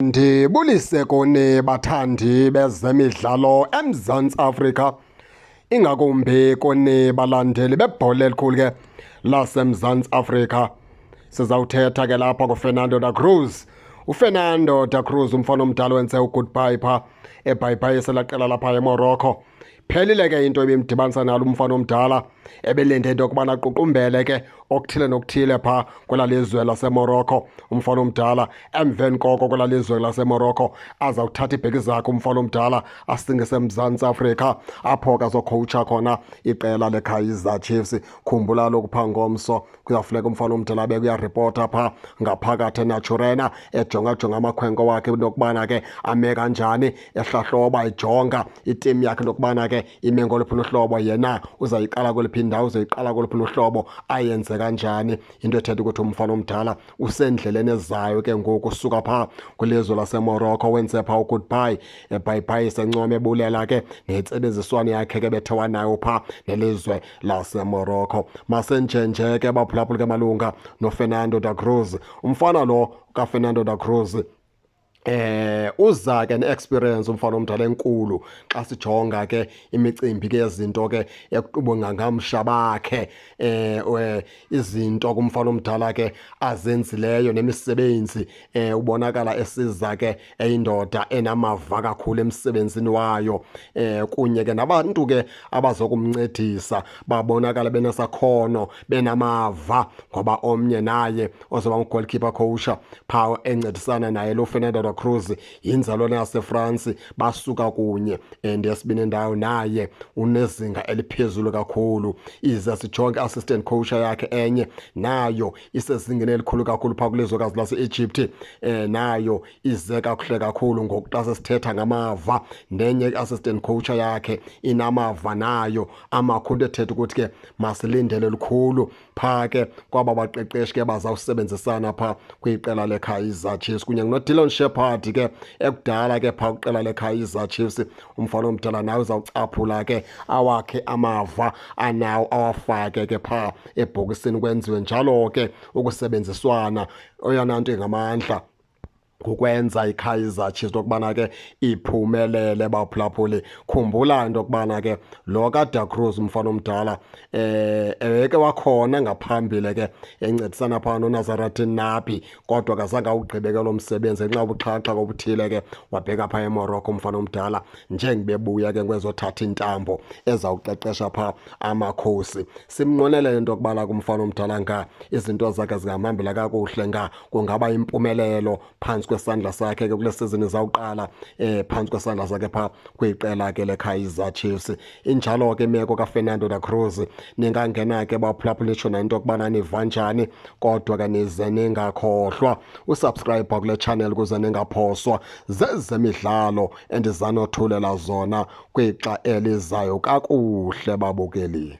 Ndibulise kuni bathandi bezemidlalo eMzantsi Afrika, ingakumbi kuni balandeli bebhola elikhulu ke laseMzantsi Afrika. Sizawuthetha ke lapha kuFernando da Cruz. UFernando da Cruz umfana omdala wenze ugoodbye pha ebhayiphayisa selaqela lapha eMorocco. Phelile ke into ebimdibanisa nalo umfana omdala, ebelinde into yokubana aququmbele ke okuthile nokuthile pha kwela lizwe laseMorocco. Umfana omdala emveni koko kwela lizwe laseMorocco azawuthatha ibheki zakhe umfana omdala asingise eMzantsi Afrika, apho ke azokhowutsha khona iqela leKaizer Chiefs. Khumbula lokhu pha ngomso kuyafuneka umfana omdala abe kuyaripota pha ngaphakathi eNaturena, ejonga amakhwenko wakhe nokubana ke ame kanjani, ehlahloba ejonga itimu yakhe nokubana ke ime ngoluphi uhlobo, yena uzayiqala kweliphi indawo, uzayiqala kweliphi uhlobo, ayenze kanjani. Into ethetha ukuthi umfana omdala usendleleni ezayo ke ngoku usuka pha kwilizwe laseMorocco, wenze pha ugoodbye ebhayiphaya sencoma ebulela ke nentsebenziswano yakhe ke bethe wanayo pha nelizwe laseMorocco. Masenjenje ke baphulaphula ke malunga noFernando da Cruz. Umfana lo kaFernando da Cruz uza ke ne-experience umfana omdala enkulu xa sijonga ke imicimbi ke yezinto ke ekubungangamsha bakhe, izinto kumfana omdala ke azenzileyo nemisebenzi, ubonakala esiza ke eyindoda enamava kakhulu emsebenzini wayo, kunye ke nabantu ke abazokumncedisa babonakala benesakhono, benamava, ngoba omnye naye ozoba ngugolkeeper coach pha encedisana naye lo Fernando da Cruz yinzalwane yaseFrance, basuka kunye, ndiyesibini ndawo naye unezinga eliphezulu kakhulu. Ize sijonge assistant coach yakhe enye nayo isezingeni elikhulu kakhulu pha kulizwekazi lase-Egypt, nayo ize kakuhle kakhulu ngoku xa sesithetha ngamava. Nenye i-assistant coach yakhe inamava nayo amakhulu, ethetha ukuthi ke masilindele likhulu pha ke kwaba baqeqeshi ke bazawusebenzisana pha kwiqela leKaizer Chiefs, kunye noDillon Shepherd ke ekudala ke pha kwiqela leKaizer Chiefs. Umfana omdala nawe uzawucaphula ke awakhe amava anawo awafake ke pha ebhokisini, kwenziwe njalo ke ukusebenziswana. Oyana nto engamandla kukwenza iKaizer Chiefs lokubana ke iphumelele baphulaphuli. Khumbula into yokubana ke lo kaDa Cruz umfana omdala ke wakhona ngaphambili ke encedisana phaa noNazareth Nabi, kodwa kazange awugqibeke lo msebenzi ngenxa yobuxhakaxhaka obuthile ke wabheka phaa eMorocco umfana omdala, njengebebuya ke kwezothatha intambo ezawuqeqesha phaa amakhosi. Simnqwenele into yokubana kumfana omdala nga izinto zakhe zingamhambela kakuhle, nga kungaba impumelelo phantsi kwesandla sakhe ke kule sizini zawuqala, phantsi kwesandla sakhe pha kwiqela ke leKaizer Chiefs. Injalo ke imeko kaFernando da Cruz. Ningangena ke baphulaphula nitsho nanto yokubana niva njani, kodwa ke nize ningakhohlwa usubscribe kule channel ukuze ningaphoswa zezemidlalo endizanothulela zona kwixa elizayo kakuhle babukeli.